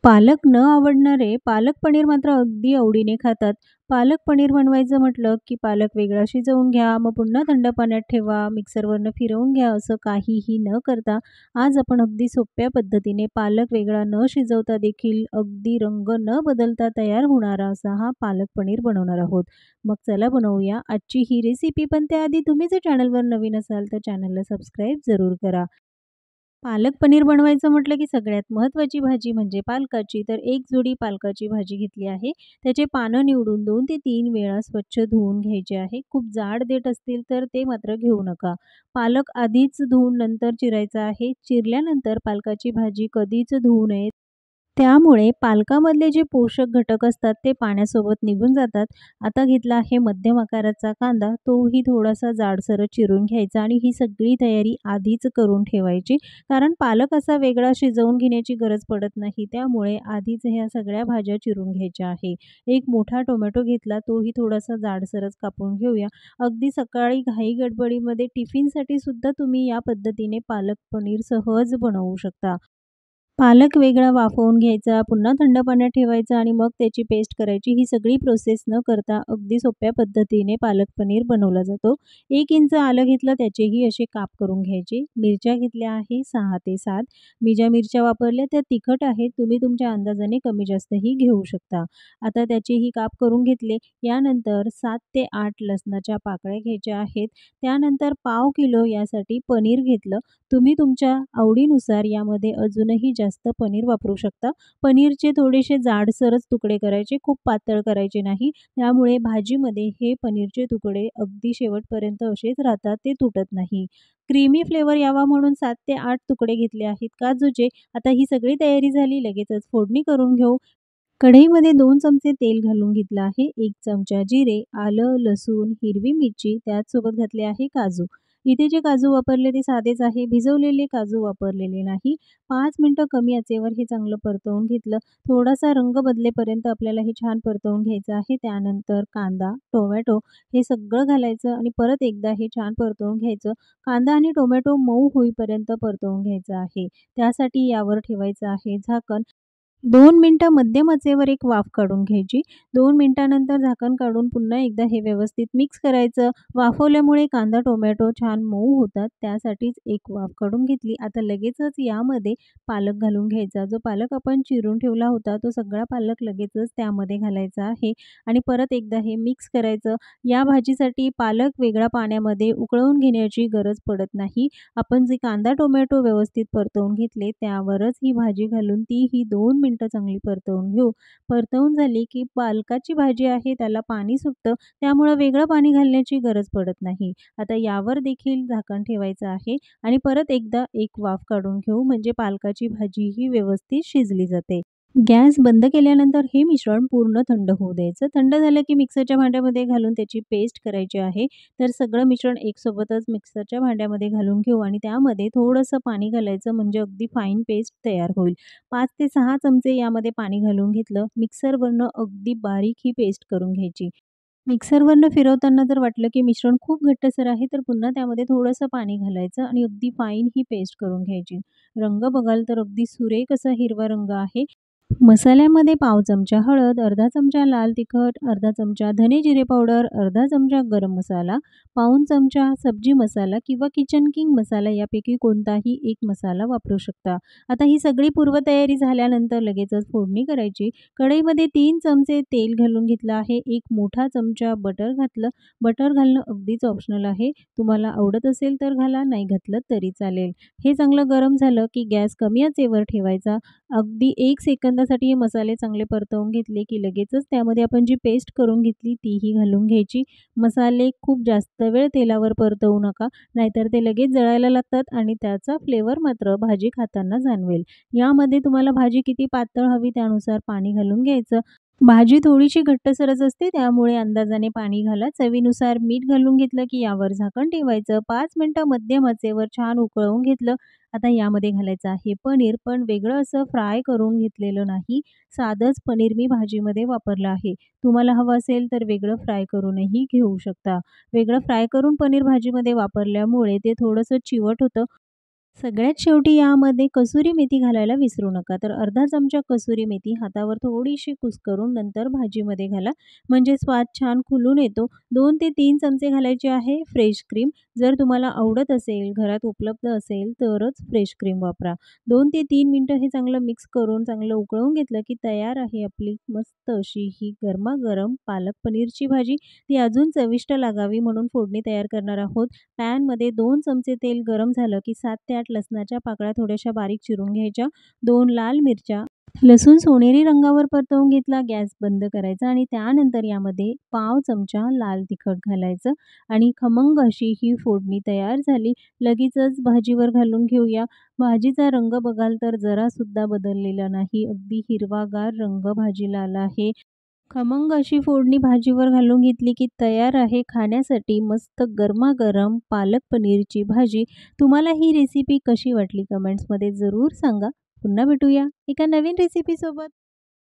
पालक न आवडणारे पालक पनीर मात्र अगदी आवडीने खातात. पालक पनीर बनवायचं म्हटलं, की पालक वेगळा शिजवून घ्या, मग पुन्हा थंड पाण्यात ठेवा, मिक्सरवरनं फिरवून घ्या, असं काहीही न करता आज आपण अगदी सोप्या पद्धतीने पालक वेगळा न शिजवता देखील अगदी रंग न बदलता तयार होणारा असा हा पालक पनीर बनवणार आहोत. मग चला बनवूया आजची ही रेसिपी. पण त्याआधी तुम्ही जर चॅनलवर नवीन असाल तर चॅनलला सबस्क्राईब जरूर करा. पालक पनीर बनवायचं म्हटलं की सगळ्यात महत्त्वाची भाजी म्हणजे पालकाची. तर एक जोडी पालकाची भाजी घेतली आहे. त्याचे पानं निवडून 2 ते 3 वेळा स्वच्छ धुवून घ्यायचे आहे. खूप जाड देठ असतील तर ते मात्र घेऊ नका. पालक आधीच धुवून नंतर चिरायचा आहे. चिरल्यानंतर पालकाची भाजी कधीच धुवू नये. त्यामुळे पालकामधले जे पोषक घटक असतात ते पाण्यासोबत निघून जातात. आता घेतला आहे मध्यम आकाराचा कांदा, तोही थोडासा जाडसर चिरून घ्यायचा आणि ही सगळी तयारी आधीच करून ठेवायची. कारण पालक असा वेगळा शिजवून घेण्याची गरज पडत नाही. त्यामुळे आधीच ह्या सगळ्या भाज्या चिरून घ्यायच्या आहे. एक मोठा टोमॅटो घेतला, तोही थोडासा जाडसरच कापून घेऊया. अगदी सकाळी घाई गडबडीमध्ये टिफिनसाठी सुद्धा तुम्ही या पद्धतीने पालक पनीर सहज बनवू शकता. पालक वेगळा वाफवून घ्यायचा, पुन्हा थंड पाण्यात ठेवायचा आणि मग त्याची पेस्ट करायची. ही सगळी प्रोसेस न करता अगदी सोप्या पद्धतीने पालक पनीर बनवला जातो. 1 इंच आलं घेतलं, त्याचेही असे काप करून घ्यायचे. मिरच्या घेतल्या आहे 6 ते 7. मी ज्या मिरच्या वापरल्या त्या तिखट आहेत. तुम्ही तुमच्या अंदाजाने कमी जास्तही घेऊ शकता. आता त्याचेही काप करून घेतले. यानंतर 7 ते 8 लसणाच्या पाकळ्या घ्यायच्या आहेत. त्यानंतर पाव किलो यासाठी पनीर घेतलं. तुम्ही तुमच्या आवडीनुसार यामध्ये अजूनही जास्त पनीर वापरू शकता. पनीरचे थोडेसे जाडसरच तुकडे करायचे, खूप पातळ करायचे नाही. त्यामुळे भाजीमध्ये हे पनीरचे तुकडे अगदी शेवटपर्यंत असेच राहतात, ते तुटत नाही. क्रीमी फ्लेवर यावा म्हणून 7 ते 8 तुकडे घेतले आहेत काजूचे. आता ही सगळी तयारी झाली, लगेचच फोडणी करून घेऊ. कढईमध्ये 2 चमचे तेल घालून घेतलं आहे. 1 चमचा जिरे, आलं, लसूण, हिरवी मिरची, त्याचसोबत घातले आहे काजू. इथे जे काजू वापरले ते साधेच आहे, भिजवलेले काजू वापरलेले नाही. 5 मिनिटं कमी आचेवर हे चांगलं परतवून घेतलं. थोडासा रंग बदलेपर्यंत आपल्याला हे छान परतवून घ्यायचं आहे. त्यानंतर कांदा, टोमॅटो हे सगळं घालायचं आणि परत एकदा हे छान परतवून घ्यायचं. कांदा आणि टोमॅटो मऊ होईपर्यंत परतवून घ्यायचं आहे. त्यासाठी यावर ठेवायचं आहे झाकण. 2 मिनिटं मध्यम आचेवर एक वाफ काढून घ्यायची. 2 मिनिटानंतर झाकण काढून पुन्हा एकदा हे व्यवस्थित मिक्स करायचं. वाफवल्यामुळे कांदा, टोमॅटो छान मऊ होतात, त्यासाठीच एक वाफ काढून घेतली. आता लगेचच यामध्ये पालक घालून घ्यायचा. जो पालक आपण चिरून ठेवला होता, तो सगळा पालक लगेचच त्यामध्ये घालायचा आहे आणि परत एकदा हे मिक्स करायचं. या भाजीसाठी पालक वेगळा पाण्यामध्ये उकळवून घेण्याची गरज पडत नाही. आपण जे कांदा, टोमॅटो व्यवस्थित परतवून घेतले, त्यावरच ही भाजी घालून तीही 2 मिनिटं चांगली परतवून घेऊ. परतवून झाली की पालकाची भाजी आहे त्याला पाणी सुटतं, त्यामुळं वेगळं पाणी घालण्याची गरज पडत नाही. आता यावर देखील झाकण ठेवायचं आहे आणि परत एकदा एक वाफ काढून घेऊ, म्हणजे पालकाची भाजी ही व्यवस्थित शिजली जाते. गॅस बंद केल्यानंतर हे मिश्रण पूर्ण थंड होऊ द्यायचं. थंड झालं की मिक्सरच्या भांड्यामध्ये घालून त्याची पेस्ट करायची आहे. तर सगळं मिश्रण एकसोबतच मिक्सरच्या भांड्यामध्ये घालून घेऊ आणि त्यामध्ये थोडंसं पाणी घालायचं, म्हणजे अगदी फाईन पेस्ट तयार होईल. 5 ते 6 चमचे यामध्ये पाणी घालून घेतलं. मिक्सरवरनं अगदी बारीक ही पेस्ट करून घ्यायची. मिक्सरवरनं फिरवताना जर वाटलं की मिश्रण खूप घट्टसर आहे, तर पुन्हा त्यामध्ये थोडंसं पाणी घालायचं आणि अगदी फाईन ही पेस्ट करून घ्यायची. रंग बघाल तर अगदी सुरेख असा हिरवा रंग आहे. मसाल्यामध्ये पाव चमचा हळद, अर्धा चमचा लाल तिखट, अर्धा चमचा धने जिरे पावडर, अर्धा चमचा गरम मसाला, पाऊण चमचा सब्जी मसाला किंवा किचन किंग मसाला यापैकी कोणताही एक मसाला वापरू शकता. आता ही सगळी पूर्वतयारी झाल्यानंतर लगेचच फोडणी करायची. कढईमध्ये 3 चमचे तेल घालून घेतलं आहे. 1 मोठा चमचा बटर घातलं. बटर घालणं अगदीच ऑप्शनल आहे. तुम्हाला आवडत असेल तर घाला, नाही घातलं तरी चालेल. हे चांगलं गरम झालं की गॅस कमी आचेवर ठेवायचा. अगदी 1 सेकंदासाठी हे मसाले चांगले परतवून घेतले की लगेचच त्यामध्ये आपण जी पेस्ट करून घेतली तीही घालून घ्यायची. मसाले खूप जास्त वेळ तेलावर परतवू नका, नाहीतर ते लगेच जळायला लागतात आणि त्याचा फ्लेवर मात्र भाजी खाताना जाणवेल. यामध्ये तुम्हाला भाजी किती पातळ हवी त्यानुसार पाणी घालून घ्यायचं. भाजी थोडीशी घट्टसरच असते, त्यामुळे अंदाजाने पाणी घाला. चवीनुसार मीठ घालून घेतलं की यावर झाकण ठेवायचं. 5 मिनिटं मध्यम आचेवर छान उकळवून घेतलं. आता यामध्ये घालायचं आहे पनीर, पण वेगळं असं फ्राय करून घेतलेलं नाही. साधंच पनीर मी भाजीमध्ये वापरलं आहे. तुम्हाला हवं असेल तर वेगळं फ्राय करूनही घेऊ शकता. वेगळं फ्राय करून पनीर भाजीमध्ये वापरल्यामुळे ते थोडंसं चिवट होतं. सगळ्यात शेवटी यामध्ये कसुरी मेथी घालायला विसरू नका. तर अर्धा चमचा कसुरी मेथी हातावर थोडीशी कुस्करून नंतर भाजीमध्ये घाला. म्हणजे स्वाद छान खुलून येतो. 2 ते 3 चमचे घालायचे आहे फ्रेश क्रीम. जर तुम्हाला आवडत असेल, घरात उपलब्ध असेल तरच फ्रेश क्रीम वापरा. 2 ते 3 मिनिटं हे चांगलं मिक्स करून चांगलं उकळून घेतलं की तयार आहे आपली मस्त अशी ही गरमागरम पालक पनीरची भाजी. ती अजून चविष्ट लागावी म्हणून फोडणी तयार करणार आहोत. पॅनमध्ये 2 चमचे तेल गरम झालं की 7 ते 8 लसणाच्या पाकळ्या थोड्याशा बारीक चिरून घ्यायच्या. 2 लाल मिरच्या, लसूण सोनेरी रंगावर परतवून घेतला, गॅस बंद करायचा आणि त्यानंतर यामध्ये पाव चमचा लाल तिखट घालायचं आणि खमंग अशी ही फोडणी तयार झाली. लगेचच भाजीवर घालून घेऊया. भाजीचा रंग बघाल तर जरासुद्धा बदललेला नाही. अगदी हिरवागार रंग भाजीला आला आहे. खमंग अशी फोडणी भाजीवर घालून घेतली की तयार आहे खाण्यासाठी मस्त गरमागरम पालक पनीरची भाजी. तुम्हाला ही रेसिपी कशी वाटली कमेंट्समध्ये जरूर सांगा. पुन्हा भेटूया एका नवीन रेसिपीसोबत.